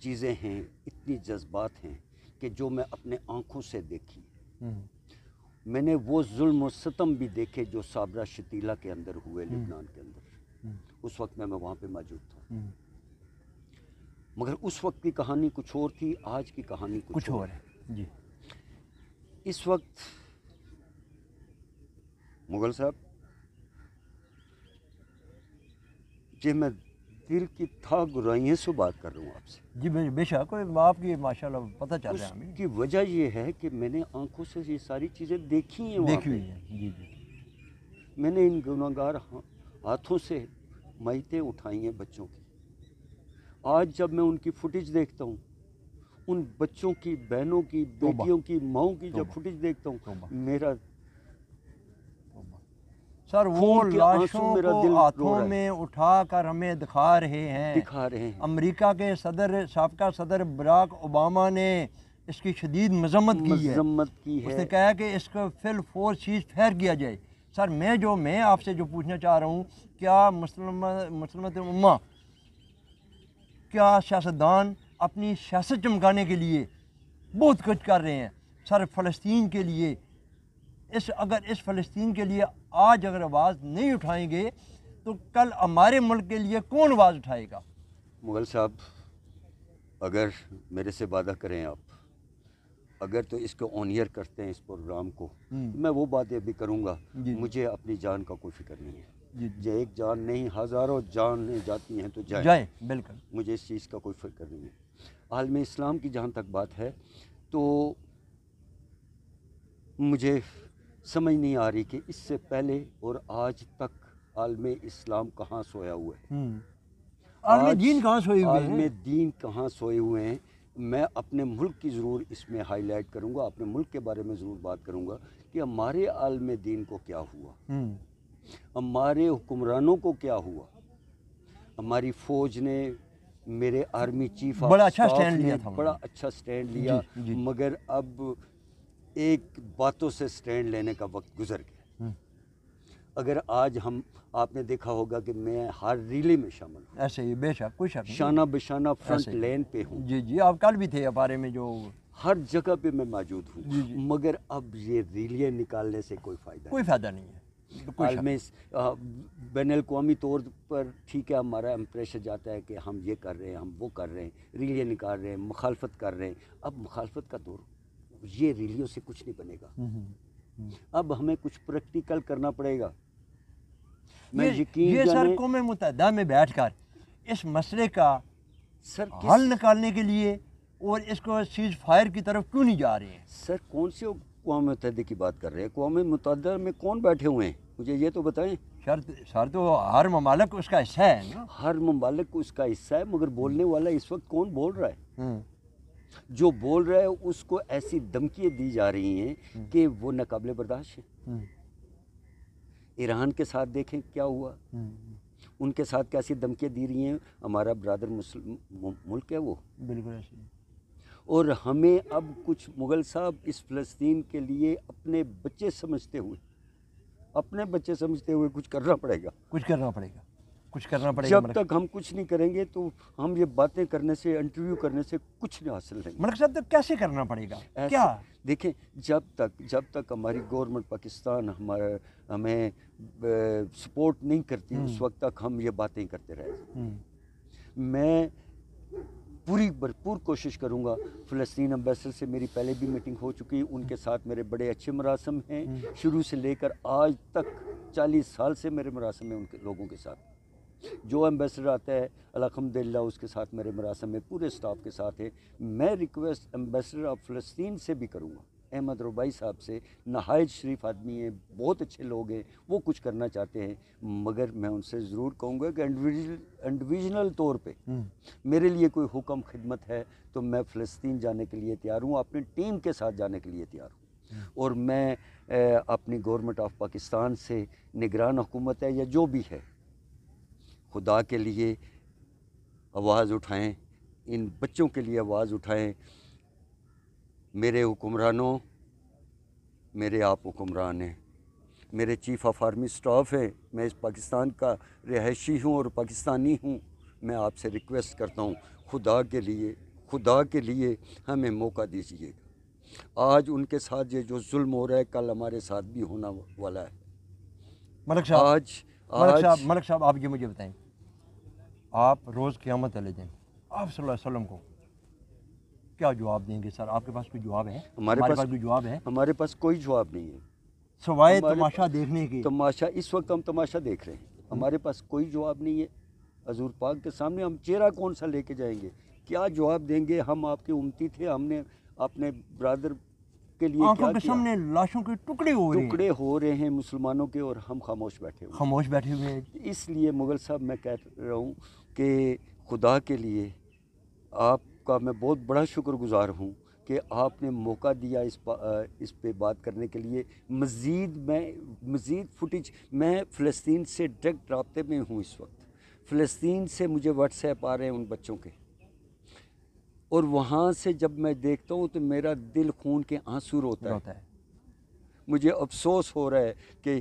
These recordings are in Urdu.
چیزیں ہیں، اتنی جذبات ہیں کہ جو میں اپنے آنکھوں سے دیکھی. میں نے وہ ظلم و ستم بھی دیکھے جو صابرہ شتیلہ کے اندر ہوئے لبنان کے اندر. اس وقت میں وہاں پہ موجود تھا. مگر اس وقت کی کہانی کچھ اور تھی، آج کی کہانی کچھ اور ہے. جی اس وقت مغل صاحب جی میں دل کی تھا گرائیوں سے بات کر رہا ہوں آپ سے. جی بے شک آپ کی ماشاءاللہ پتہ چل رہا ہے ہمیں. اس کی وجہ یہ ہے کہ میں نے آنکھوں سے یہ ساری چیزیں دیکھی ہیں وہاں دیکھی پہ. ہوئی ہے. جی جی میں نے ان گناہگار ہاتھوں سے میتیں اٹھائی ہیں بچوں کی. آج جب میں ان کی فوٹیج دیکھتا ہوں، ان بچوں کی، بہنوں کی، بیٹیوں کی، ماؤں کی جب فوٹیج دیکھتا ہوں، میرا سر وہ لاشوں کو ہاتھوں میں اٹھا کر ہمیں دکھا رہے ہیں. امریکہ کے سابقہ صدر براک اوباما نے اس کی شدید مذمت کی ہے. اس نے کہا کہ اس کو فل فورس سیز فائر کیا جائے. سر میں آپ سے جو پوچھنا چاہ رہا ہوں، کیا مسلمت امہ، کیا سیاستدان اپنی سیاست چمکانے کے لیے بہت کچھ کر رہے ہیں سر فلسطین کے لیے؟ اگر اس فلسطین کے لیے آج اگر آواز نہیں اٹھائیں گے تو کل ہمارے ملک کے لیے کون آواز اٹھائے گا؟ مغل صاحب اگر میرے سے وعدہ کریں آپ، اگر تو اس کو آنیئر کرتے ہیں اس پروگرام کو، میں وہ باتیں بھی کروں گا. مجھے اپنی جان کا کوئی فکر نہیں ہے. جو ایک جان نہیں، ہزاروں جانیں جاتی ہیں تو جائیں. بالکل. مجھے اس چیز کا کوئی فکر نہیں ہے. عالم اسلام کی جہاں تک بات ہے تو مجھے سمجھ نہیں آ رہی کہ اس سے پہلے اور آج تک عالم اسلام کہاں سویا ہوا ہے. عالم دین کہاں سوئے ہوئے ہیں؟ عالم دین کہاں سوئے ہوئے ہیں. میں اپنے ملک کی ضرور اس میں ہائی لائٹ کروں گا، اپنے ملک کے بارے میں ضرور بات کروں گا کہ ہمارے عالم دین کو کیا ہوا، ہمارے حکمرانوں کو کیا ہوا. ہماری فوج نے، میرے آرمی چیف آف بڑا اچھا اسٹاف سٹینڈ نے لیا تھا، بڑا اچھا سٹینڈ لیا. مگر اب ایک باتوں سے سٹینڈ لینے کا وقت گزر گیا. اگر آج آپ نے دیکھا ہوگا کہ میں ہر ریلی میں شامل ہوں. ایسے ہی بے شک، کوئی شک نہیں. شانہ بشانہ فرنٹ لین پہ ہوں. جی آپ کل بھی تھے بارے میں جو ہر جگہ پہ میں موجود ہوں. مگر اب یہ ریلیاں نکالنے سے کوئی فائدہ نہیں ہے. بین الاقوامی طور پر ٹھیک ہے، ہمارا امپریشن جاتا ہے کہ ہم یہ کر رہے ہیں، ہم وہ کر رہے ہیں، ریلیاں نکال رہے ہیں، مخالفت کر رہے ہیں. اب مخالفت کا دور، یہ ریلیوں سے کچھ نہیں بنے گا. اب ہمیں کچھ پریکٹیکل کرنا پڑے گا. یہ سر قوم متحدہ میں بیٹھ کر اس مسئلے کا حل نکالنے کے لیے اور اس کو سیز فائر کی طرف کیوں نہیں جا رہے ہیں؟ سر کون سی اقوام متحدہ کی بات کر رہے ہیں؟ اقوام متحدہ میں کون بیٹھے ہوئے ہیں؟ مجھے یہ تو بتائیں. سر تو ہر ممالک اس کا حصہ ہے نا. ہر ممالک اس کا حصہ ہے، مگر بولنے والا اس وقت کون بول رہا ہے؟ جو بول رہا ہے اس کو ایسی دھمکیاں دی جا رہی ہیں کہ وہ ناقابل برداشت ہے. ایران کے ساتھ دیکھیں کیا ہوا، ان کے ساتھ کیسی دھمکیاں دی رہی ہیں. ہمارا برادر ملک ہے وہ. بالکل ایسے. اور ہمیں اب کچھ مغل صاحب اس فلسطین کے لیے اپنے بچے سمجھتے ہوئے کچھ کرنا پڑے گا. جب تک ہم کچھ نہیں کریں گے تو ہم یہ باتیں کرنے سے، انٹرویو کرنے سے کچھ نہیں حاصل نہیں. ملک صاحب تو کیسے کرنا پڑے گا؟ کیا دیکھیں، جب تک ہماری گورنمنٹ پاکستان ہمیں سپورٹ نہیں کرتی، اس وقت تک ہم یہ باتیں کرتے رہے. میں پوری بھرپور کوشش کروں گا. فلسطین امبیسڈر سے میری پہلے بھی میٹنگ ہو چکی، ان کے ساتھ میرے بڑے اچھے مراسم ہیں. شروع سے لے کر آج تک 40 سال سے میرے مراسم ہیں ان کے لوگوں کے ساتھ. جو امبیسڈر آتا ہے الحمدللہ اس کے ساتھ میرے مراسم میں پورے سٹاف کے ساتھ ہے. میں ریکویسٹ امبیسڈر آف فلسطین سے بھی کروں گا، احمد ربائی صاحب سے. نہایت شریف آدمی ہیں، بہت اچھے لوگ ہیں، وہ کچھ کرنا چاہتے ہیں. مگر میں ان سے ضرور کہوں گا کہ انڈیویژنل طور پہ میرے لیے کوئی حکم خدمت ہے تو میں فلسطین جانے کے لیے تیار ہوں، اپنی ٹیم کے ساتھ جانے کے لیے تیار ہوں. اور میں اپنی گورنمنٹ آف پاکستان سے، نگران حکومت ہے یا جو بھی ہے، خدا کے لیے آواز اٹھائیں، ان بچوں کے لیے آواز اٹھائیں. میرے حکمرانوں، میرے آپ حکمران ہیں، میرے چیف آف آرمی سٹاف ہے، میں اس پاکستان کا رہائشی ہوں اور پاکستانی ہوں. میں آپ سے ریکویسٹ کرتا ہوں خدا کے لیے خدا کے لیے ہمیں موقع دیجیے گا۔ آج ان کے ساتھ یہ جو ظلم ہو رہا ہے کل ہمارے ساتھ بھی ہونا والا ہے۔ ملک صاحب آج ملک صاحب آپ یہ مجھے بتائیں، آپ روز قیامت والے دن آپ صلی اللہ علیہ وسلم کو کیا جواب دیں گے؟ سر آپ کے پاس کوئی جواب ہے؟ ہمارے پاس کوئی جواب ہے؟ ہمارے پاس کوئی جواب نہیں ہے سوائے تماشا دیکھنے کے۔ تماشا اس وقت ہم تماشا دیکھ رہے ہیں، ہمارے پاس کوئی جواب نہیں ہے۔ حضور پاک کے سامنے ہم چہرہ کون سا لے کے جائیں گے؟ کیا جواب دیں گے؟ ہم آپ کے امتی تھے، ہم نے اپنے برادر کے لیے آنکھوں کیا کے کیا؟ سامنے لاشوں کے ٹکڑے ہو رہے ہیں مسلمانوں کے، اور ہم خاموش بیٹھے ہوئے خاموش بیٹھے ہوئے ہیں۔ اس لیے مغل صاحب میں کہہ رہا ہوں کہ خدا کے لیے آپ کا میں بہت بڑا شکر گزار ہوں کہ آپ نے موقع دیا اس پہ بات کرنے کے لیے۔ مزید فوٹیج میں فلسطین سے ڈائریکٹ رابطے میں ہوں اس وقت۔ فلسطین سے مجھے واٹس ایپ آ رہے ہیں ان بچوں کے، اور وہاں سے جب میں دیکھتا ہوں تو میرا دل خون کے آنسو روتا ہے۔ مجھے افسوس ہو رہا ہے کہ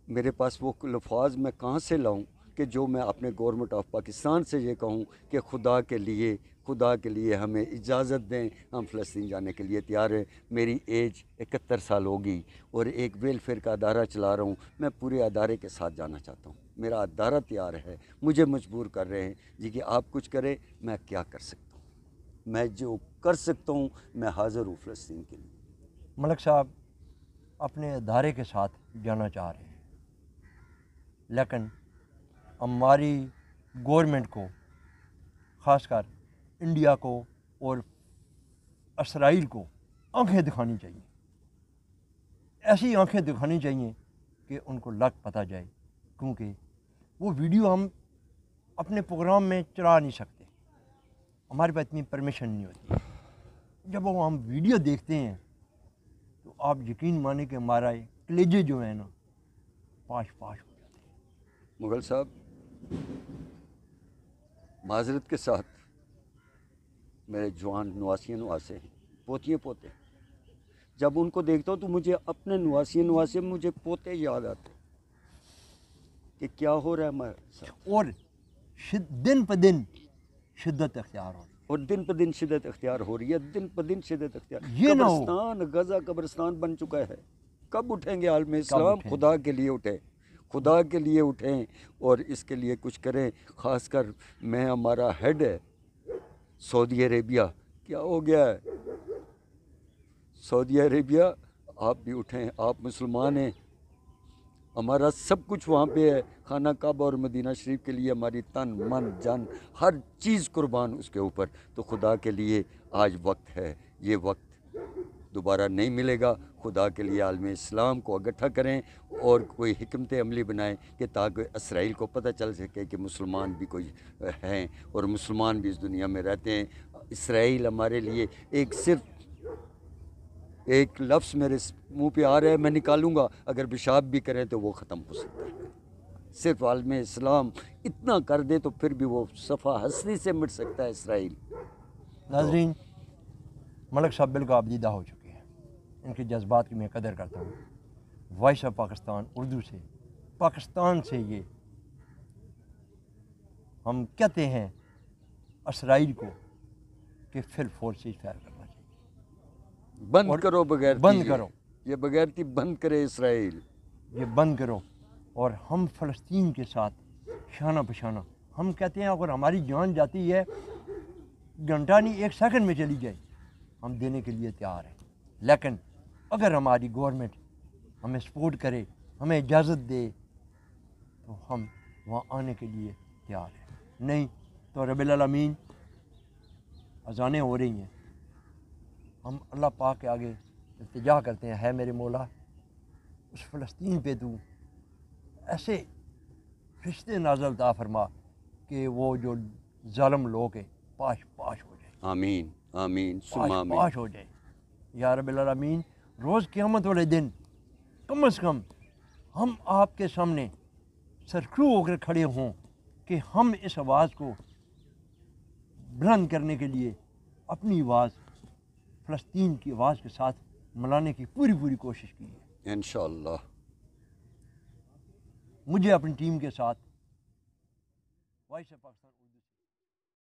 میرے پاس وہ الفاظ میں کہاں سے لاؤں کہ جو میں اپنے گورنمنٹ آف پاکستان سے یہ کہوں کہ خدا کے لیے ہمیں اجازت دیں، ہم فلسطین جانے کے لیے تیار ہیں۔ میری ایج 71 سال ہوگی اور ایک ویلفیئر کا ادارہ چلا رہا ہوں، میں پورے ادارے کے ساتھ جانا چاہتا ہوں۔ میرا ادارہ تیار ہے، مجھے مجبور کر رہے ہیں جی کہ آپ کچھ کریں۔ میں کیا کر سکتا ہوں؟ میں جو کر سکتا ہوں میں حاضر ہوں فلسطین کے لیے۔ ملک صاحب اپنے ادارے کے ساتھ جانا چاہ رہے ہیں، لیکن ہماری گورنمنٹ کو، خاص کر انڈیا کو اور اسرائیل کو آنکھیں دکھانی چاہیے، ایسی آنکھیں دکھانی چاہیے کہ ان کو لگ پتہ جائے، کیونکہ وہ ویڈیو ہم اپنے پروگرام میں چلا نہیں سکتے، ہمارے پاس اتنی پرمیشن نہیں ہوتی۔ جب وہ ہم ویڈیو دیکھتے ہیں تو آپ یقین مانیں کہ ہمارا کلیجے جو ہیں نا پاش پاش ہو جاتے ہیں۔ مغل صاحب معذرت کے ساتھ، میرے جوان نواسیاں نواسے ہیں، پوتیے پوتے، جب ان کو دیکھتا ہوں تو مجھے اپنے نواسے مجھے پوتے یاد آتے کہ کیا ہو رہا ہے ہمارے ساتھ، اور دن پہ دن شدت اختیار ہو رہی ہے، اور دن پہ دن شدت اختیار ہو رہی ہے، دن پہ دن شدت اختیار۔ یہ نہ ہو قبرستان غزہ قبرستان بن چکا ہے۔ کب اٹھیں گے عالم اسلام؟ اٹھیں؟ خدا کے لیے اٹھیں، خدا کے لیے اٹھیں اور اس کے لیے کچھ کریں۔ خاص کر میں، ہمارا ہیڈ ہے سعودی عربیہ، کیا ہو گیا ہے سعودی عربیہ؟ آپ بھی اٹھیں، آپ مسلمان ہیں، ہمارا سب کچھ وہاں پہ ہے، خانہ کعبہ اور مدینہ شریف کے لیے ہماری تن من جان ہر چیز قربان اس کے اوپر۔ تو خدا کے لیے آج وقت ہے، یہ وقت دوبارہ نہیں ملے گا۔ خدا کے لیے عالم اسلام کو اکٹھا کریں اور کوئی حکمت عملی بنائیں کہ تاکہ اسرائیل کو پتہ چل سکے کہ مسلمان بھی کوئی ہیں اور مسلمان بھی اس دنیا میں رہتے ہیں۔ اسرائیل ہمارے لیے صرف ایک لفظ میرے منہ پہ آ رہا ہے، میں نکالوں گا، اگر پیشاب بھی کریں تو وہ ختم ہو سکتا ہے۔ صرف عالم اسلام اتنا کر دے تو پھر بھی وہ صفحہ ہستی سے مٹ سکتا ہے اسرائیل۔ ناظرین، ملک صاحب بالکل آبدیدہ ہو چکے ہیں، ان کے جذبات کی میں قدر کرتا ہوں۔ وائس آف پاکستان اردو سے، پاکستان سے یہ ہم کہتے ہیں اسرائیل کو کہ پھر فورسز فائر کرنا چاہیے، بند کرو بغیرتی، بند کرو، یہ بغیرتی بند کرے اسرائیل، یہ بند کرو، اور ہم فلسطین کے ساتھ شانہ بشانہ، ہم کہتے ہیں اگر ہماری جان جاتی ہے، گھنٹہ نہیں 1 سیکنڈ میں چلی جائے، ہم دینے کے لیے تیار ہیں۔ لیکن اگر ہماری گورنمنٹ ہمیں سپورٹ کرے، ہمیں اجازت دے، تو ہم وہاں آنے کے لیے تیار ہیں، نہیں تو رب العالمین اذانیں ہو رہی ہیں، ہم اللہ پاک کے آگے التجا کرتے ہیں، ہے میرے مولا اس فلسطین پہ تو ایسے فرشتے نازل عطا فرما کہ وہ جو ظالم لوگ ہیں پاش پاش ہو جائے، آمین آمین ثم پاش آمین۔ پاش ہو جائے یا رب العالمین۔ روز قیامت والے دن کم از کم ہم آپ کے سامنے سرخرو ہو کر کھڑے ہوں کہ ہم اس آواز کو بلند کرنے کے لیے اپنی آواز فلسطین کی آواز کے ساتھ ملانے کی پوری کوشش کی ہے۔ انشاءاللہ مجھے اپنی ٹیم کے ساتھ وائس آف پاکستان